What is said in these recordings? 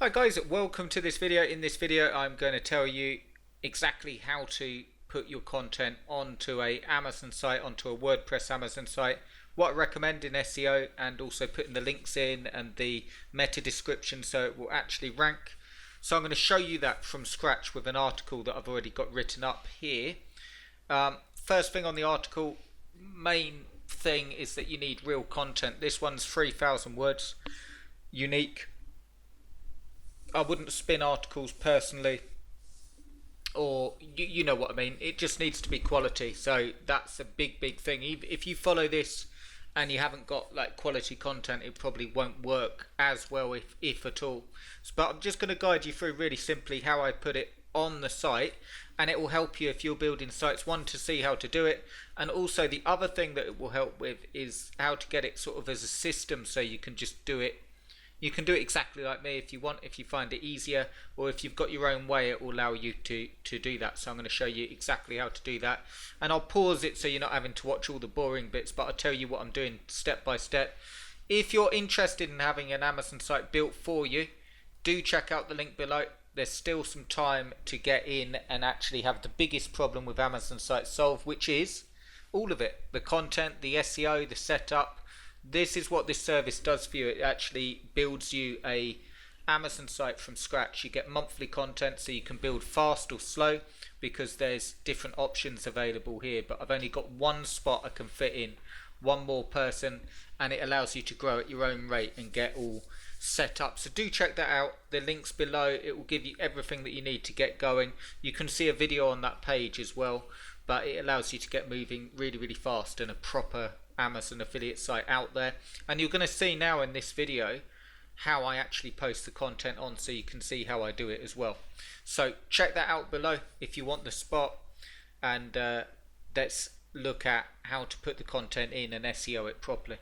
Hi guys, welcome to this video. In this video I'm going to tell you exactly how to put your content onto a Amazon site, onto a WordPress Amazon site, what I recommend in SEO, and also putting the links in and the meta description so it will actually rank. So I'm going to show you that from scratch with an article that I've already got written up here. First thing on the article, main thing is that you need real content. This one's 3,000 words, unique. I wouldn't spin articles personally, or you know what I mean. It just needs to be quality. So that's a big thing. If you follow this and you haven't got like quality content, it probably won't work as well, if at all. But I'm just going to guide you through really simply how I put it on the site, and it will help you if you're building sites, one, to see how to do it, and also the other thing that it will help with is how to get it sort of as a system, so you can just do it. You can do it exactly like me if you want, if you find it easier, or if you've got your own way, it will allow you to do that. So I'm going to show you exactly how to do that, and I'll pause it so you're not having to watch all the boring bits, but I'll tell you what I'm doing step by step. If you're interested in having an Amazon site built for you, do check out the link below. There's still some time to get in and actually have the biggest problem with Amazon sites solved, which is all of it: the content, the SEO, the setup. This is what this service does for you. It actually builds you a Amazon site from scratch. You get monthly content, so you can build fast or slow because there's different options available here, but I've only got one spot I can fit in, one more person, and it allows you to grow at your own rate and get all set up. So do check that out. The link's below. It will give you everything that you need to get going. You can see a video on that page as well, but it allows you to get moving really fast and a proper Amazon affiliate site out there. And you're going to see now in this video how I actually post the content on, so you can see how I do it as well. So check that out below if you want the spot, and let's look at how to put the content in and SEO it properly.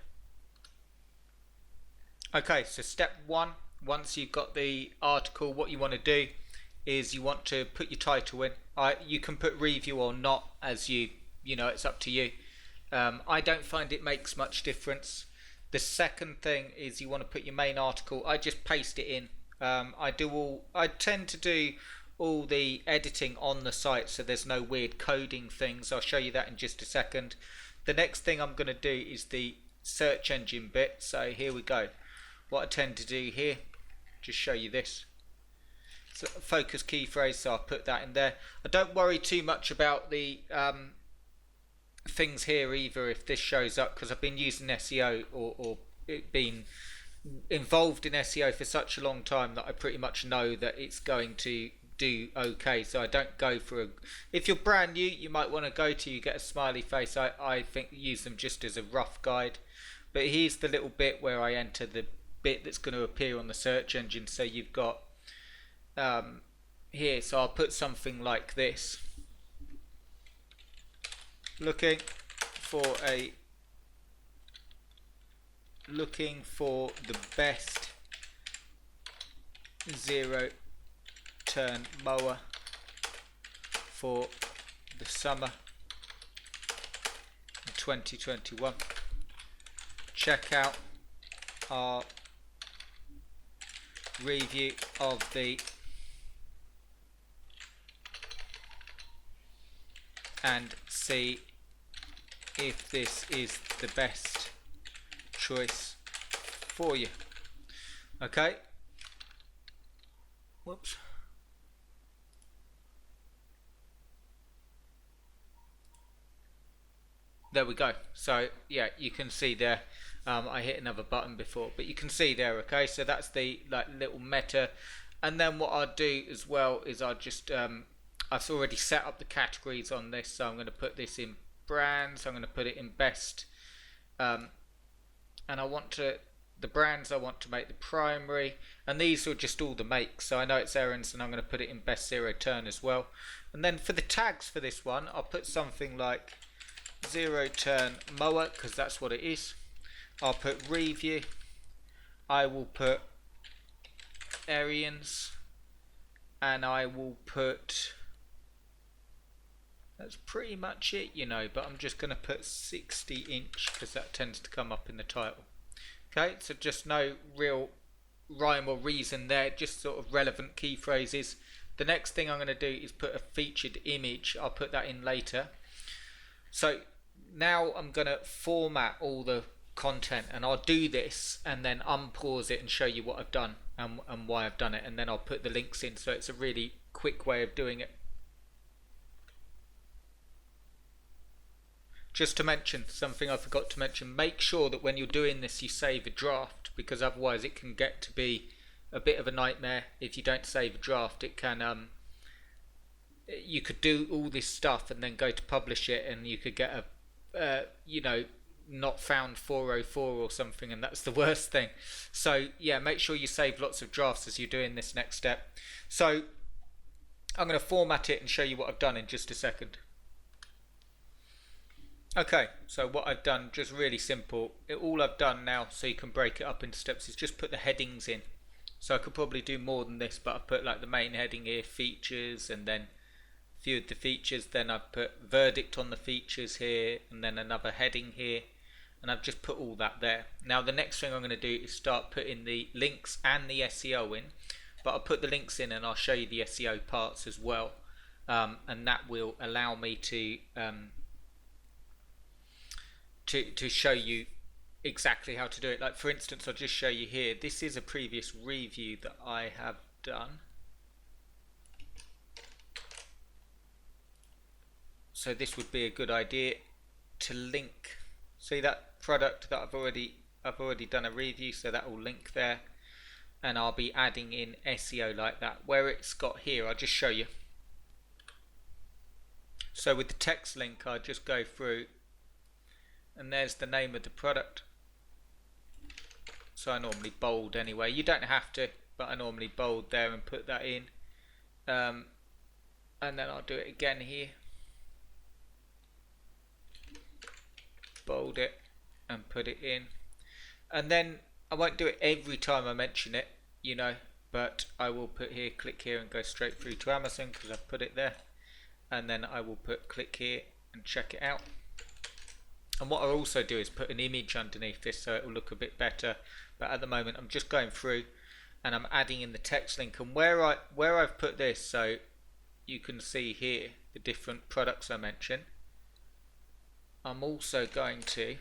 Okay, so step one, once you've got the article, what you want to do is you want to put your title in. You can put review or not, as you know, it's up to you. I don't find it makes much difference. The second thing is you want to put your main article. I just paste it in. I tend to do all the editing on the site, so there's no weird coding things. I'll show you that in just a second. The next thing I'm going to do is the search engine bit. So here we go. What I tend to do here, just show you this. So focus key phrase, so I'll put that in there. I don't worry too much about the things here either if this shows up, because I've been using SEO or been involved in SEO for such a long time that I pretty much know that it's going to do okay. So I don't go for if you're brand new, you might want to go to, you get a smiley face. I think use them just as a rough guide, but here's the little bit where I enter the bit that's going to appear on the search engine. So you've got here, so I'll put something like this: looking for the best zero turn mower for the summer 2021. Check out our review of the and see if this is the best choice for you. Okay. Whoops. There we go. So yeah, you can see there. I hit another button before, but you can see there. Okay, so that's the little meta. And then what I'll do as well is I'll just I've already set up the categories on this, so I'm going to put this in brands. I'm going to put it in best, and I want the brands I want to make the primary, and these are just all the makes. So I know it's errands, and I'm going to put it in best zero turn as well. And then for the tags for this one, I'll put something like zero turn mower, because that's what it is. I'll put review. I will put Arians, and I will put, that's pretty much it, you know, but I'm just going to put 60 inch because that tends to come up in the title. Okay, so just no real rhyme or reason there, just sort of relevant key phrases. The next thing I'm going to do is put a featured image. I'll put that in later. So now I'm going to format all the content, and I'll do this and then unpause it and show you what I've done and why I've done it, and then I'll put the links in. So it's a really quick way of doing it. Just to mention something I forgot to mention, make sure that when you're doing this you save a draft, because otherwise it can get to be a bit of a nightmare. If you don't save a draft, it can you could do all this stuff and then go to publish it and you could get a not found 404 or something, and that's the worst thing. So yeah, make sure you save lots of drafts as you're doing this next step. So I'm going to format it and show you what I've done in just a second. Okay, so what I've done, just really simple. All I've done now, so you can break it up into steps, is just put the headings in. So I could probably do more than this, but I've put like the main heading here, features, and then a few of the features. Then I've put verdict on the features here, and then another heading here, and I've just put all that there. Now the next thing I'm going to do is start putting the links and the SEO in, but I'll put the links in and I'll show you the SEO parts as well, and that will allow me to show you exactly how to do it. Like for instance, I'll just show you here. This is a previous review that I have done. So this would be a good idea to link. See that product that I've already done a review, so that will link there, and I'll be adding in SEO like that. Where it's got here, I'll just show you. So with the text link, I just go through, and there's the name of the product. So I normally bold anyway. You don't have to, but I normally bold there and put that in. And then I'll do it again here. Bold it and put it in. And then I won't do it every time I mention it, but I will put here, click here and go straight through to Amazon because I've put it there. And then I will put click here and check it out. And what I'll also do is put an image underneath this so it will look a bit better. But at the moment I'm just going through and I'm adding in the text link. And where I've put this, so you can see here the different products I mentioned, I'm also going to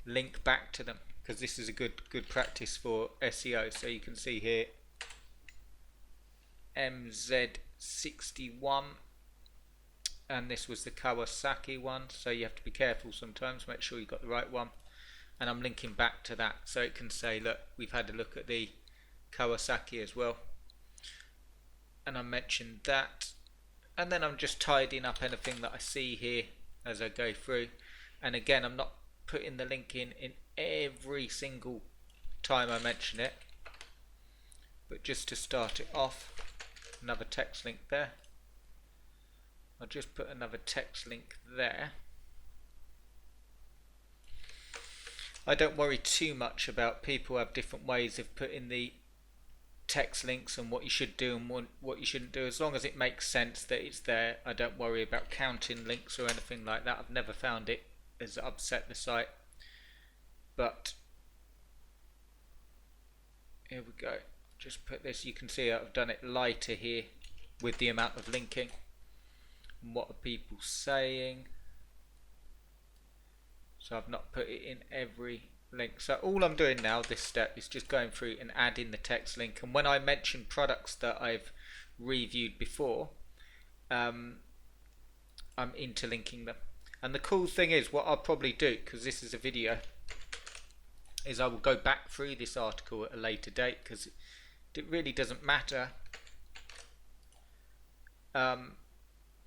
link back to them because this is a good practice for SEO. So you can see here MZ61, and this was the Kawasaki one, so you have to be careful sometimes, make sure you got the right one. And I'm linking back to that so it can say, look, we've had a look at the Kawasaki as well, and I mentioned that. And then I'm just tidying up anything that I see here as I go through. And again, I'm not putting the link in every single time I mention it, but just to start it off, another text link there. I'll just put another text link there. I don't worry too much about people who have different ways of putting the text links and what you should do and what you shouldn't do. As long as it makes sense that it's there, I don't worry about counting links or anything like that. I've never found it has upset the site. But here we go. Just put this, you can see I've done it lighter here with the amount of linking. And what are people saying? So I've not put it in every link. So all I'm doing now, this step, is just going through and adding the text link. And when I mention products that I've reviewed before, I'm interlinking them. And the cool thing is, what I'll probably do, because this is a video, is I will go back through this article at a later date, because it really doesn't matter. I'm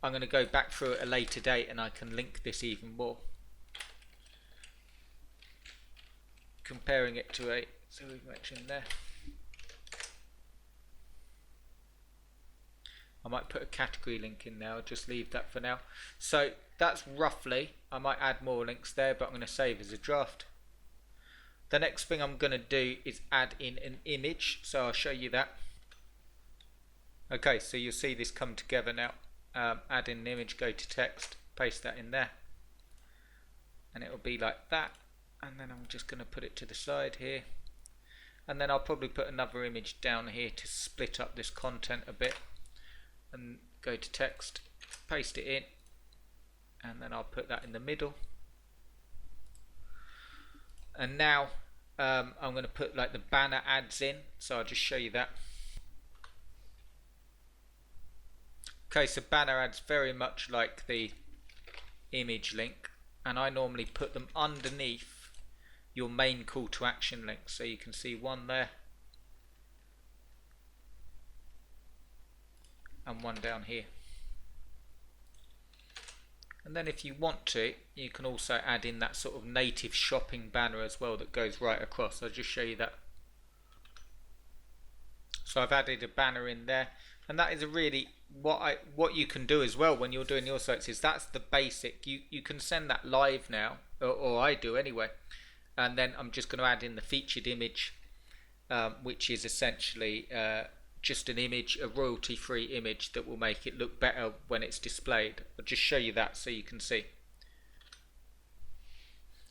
going to go back through at a later date and I can link this even more. Comparing it to so we've mentioned there. I might put a category link in there, I'll just leave that for now. So that's roughly, I might add more links there, but I'm going to save as a draft. The next thing I'm going to do is add in an image, so I'll show you that. Okay, so you'll see this come together now. Add in an image, go to text, paste that in there, and it will be like that. And then I'm just going to put it to the side here. And then I'll probably put another image down here to split up this content a bit, and go to text, paste it in, and then I'll put that in the middle. And now I'm going to put like the banner ads in, so I'll just show you that. Okay, so banner ads very much like the image link, and I normally put them underneath your main call to action link. So you can see one there and one down here. And then if you want to, you can also add in that sort of native shopping banner as well that goes right across. I'll just show you that. So I've added a banner in there, and that is a really what you can do as well when you're doing your sites is that's the basic. You can send that live now, or I do anyway, and then I'm just going to add in the featured image, which is essentially just an image, a royalty-free image that will make it look better when it's displayed. I'll just show you that so you can see.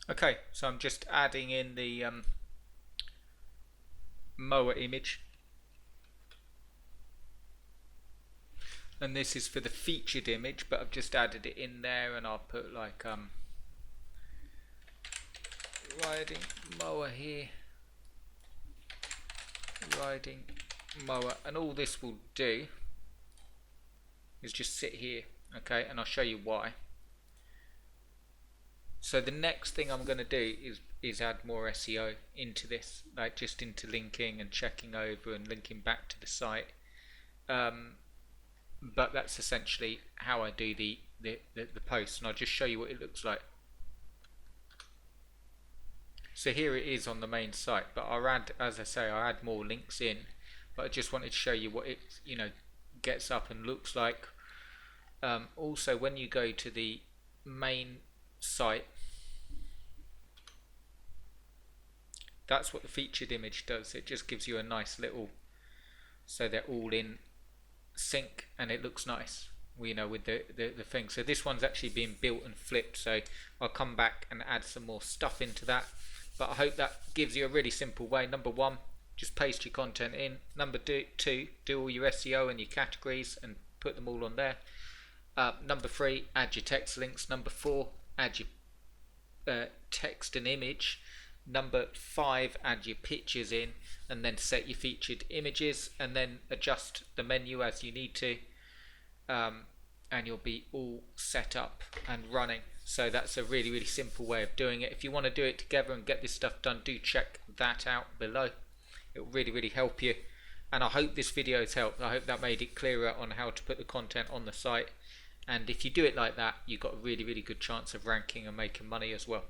Okay, so I'm just adding in the mower image, and this is for the featured image, but I've just added it in there, and I'll put like riding mower here, riding mower, and all this will do is just sit here. Okay, and I'll show you why. So the next thing I'm going to do is add more SEO into this, like just into linking and checking over and linking back to the site, but that's essentially how I do the post, and I'll just show you what it looks like. So here it is on the main site, but I'll add, as I say, I'll add more links in, but I just wanted to show you what it gets up and looks like. Also, when you go to the main site, that's what the featured image does. It just gives you a nice little, so they're all in sync and it looks nice, with the thing. So this one's actually being built and flipped, so I'll come back and add some more stuff into that. But I hope that gives you a really simple way. Number one, just paste your content in. Number two, do all your SEO and your categories and put them all on there. Number three, add your text links. Number four, add your text and image. Number five, add your pictures in, and then set your featured images, and then adjust the menu as you need to, and you'll be all set up and running. So that's a really, really simple way of doing it. If you want to do it together and get this stuff done, do check that out below. It will really, really help you, and I hope this video has helped. I hope that made it clearer on how to put the content on the site, and if you do it like that, you've got a really, really good chance of ranking and making money as well.